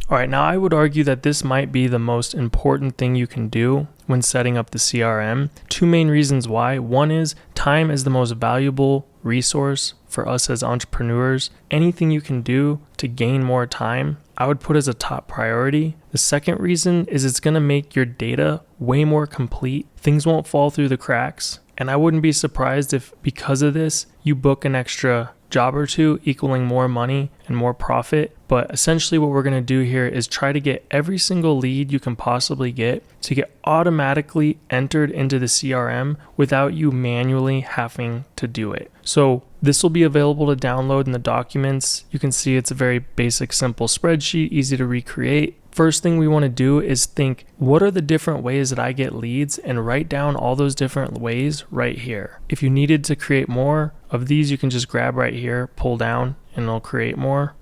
All right, now I would argue that this might be the most important thing you can do when setting up the CRM. Two main reasons why. One is time is the most valuable resource for us as entrepreneurs. Anything you can do to gain more time, I would put as a top priority. The second reason is it's going to make your data way more complete. Things won't fall through the cracks. And I wouldn't be surprised if because of this, you book an extra job or two, equaling more money and more profit. But essentially what we're going to do here is try to get every single lead you can possibly get to get automatically entered into the CRM without you manually having to do it. So this will be available to download in the documents. You can see it's a very basic, simple spreadsheet, easy to recreate. First thing we want to do is think, what are the different ways that I get leads, and write down all those different ways right here. If you needed to create more of these, you can just grab right here, pull down, and it'll create more.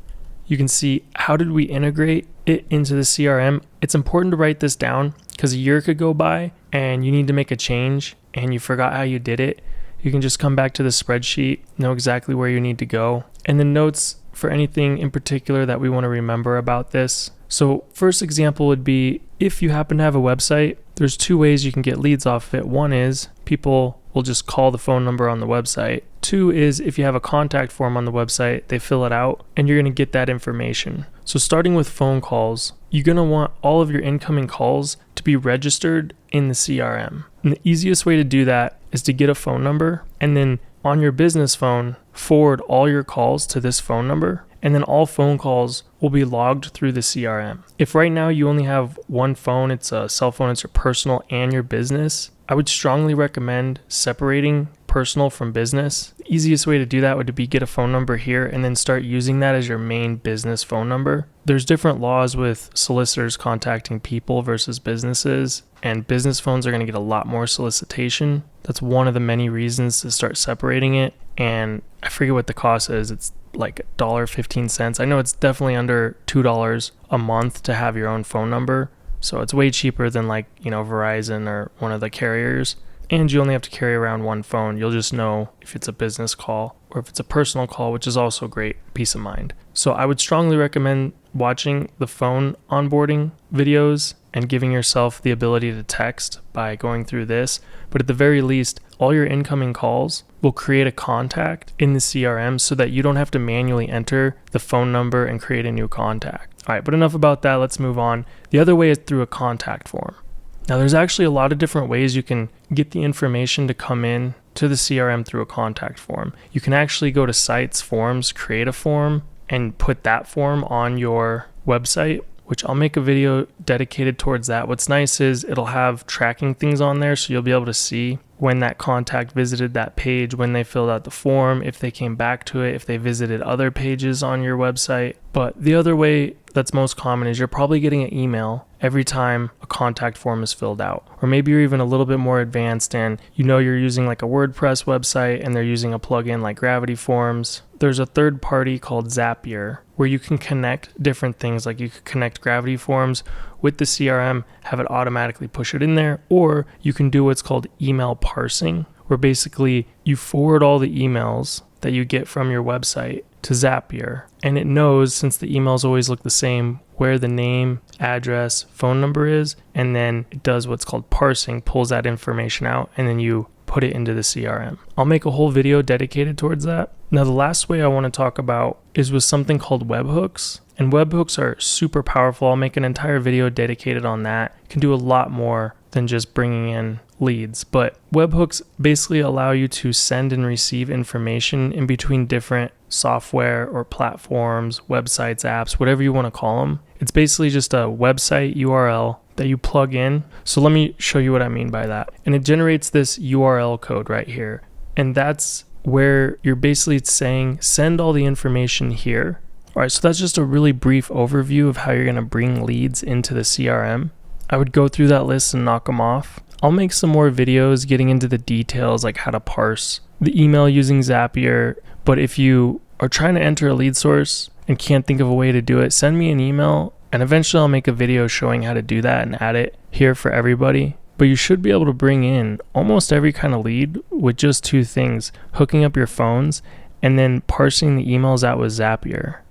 You can see how did we integrate it into the CRM. It's important to write this down because a year could go by and you need to make a change and you forgot how you did it. You can just come back to the spreadsheet, know exactly where you need to go. And the notes for anything in particular that we want to remember about this. So first example would be if you happen to have a website, there's two ways you can get leads off of it. One is people will just call the phone number on the website. Two is if you have a contact form on the website, they fill it out and you're going to get that information. So starting with phone calls, you're going to want all of your incoming calls to be registered in the CRM. And the easiest way to do that is to get a phone number and then on your business phone, forward all your calls to this phone number. And then all phone calls will be logged through the CRM. If right now you only have one phone, it's a cell phone, it's your personal and your business, I would strongly recommend separating personal from business. The easiest way to do that would be get a phone number here and then start using that as your main business phone number. There's different laws with solicitors contacting people versus businesses, and business phones are going to get a lot more solicitation. That's one of the many reasons to start separating it. And I forget what the cost is. It's like $1.15. I know it's definitely under $2 a month to have your own phone number. So it's way cheaper than Verizon or one of the carriers. And you only have to carry around one phone. You'll just know if it's a business call or if it's a personal call, which is also great peace of mind. So I would strongly recommend watching the phone onboarding videos and giving yourself the ability to text by going through this. But at the very least, all your incoming calls will create a contact in the CRM so that you don't have to manually enter the phone number and create a new contact. All right, but enough about that. Let's move on. The other way is through a contact form. Now, there's actually a lot of different ways you can get the information to come in to the CRM through a contact form. You can actually go to sites, forms, create a form, and put that form on your website, which I'll make a video dedicated towards that. What's nice is it'll have tracking things on there, so you'll be able to see when that contact visited that page, when they filled out the form, if they came back to it, if they visited other pages on your website. But the other way that's most common is you're probably getting an email every time a contact form is filled out. Or maybe you're even a little bit more advanced and you're using like a WordPress website and they're using a plugin like Gravity Forms. There's a third party called Zapier where you can connect different things, like you could connect Gravity Forms with the CRM, have it automatically push it in there, or you can do what's called email parsing, where basically you forward all the emails that you get from your website to Zapier, and it knows, since the emails always look the same, where the name, address, phone number is, and then it does what's called parsing, pulls that information out, and then you put it into the CRM. I'll make a whole video dedicated towards that. Now, the last way I want to talk about is with something called webhooks. And webhooks are super powerful. I'll make an entire video dedicated on that. You can do a lot more than just bringing in leads. But webhooks basically allow you to send and receive information in between different software or platforms, websites, apps, whatever you want to call them. It's basically just a website URL that you plug in. So let me show you what I mean by that. And it generates this URL code right here. And that's where you're basically saying, send all the information here. All right, so that's just a really brief overview of how you're going to bring leads into the CRM. I would go through that list and knock them off. I'll make some more videos getting into the details, like how to parse the email using Zapier. But if you are trying to enter a lead source and can't think of a way to do it, send me an email and eventually I'll make a video showing how to do that and add it here for everybody. But you should be able to bring in almost every kind of lead with just two things: hooking up your phones and then parsing the emails out with Zapier.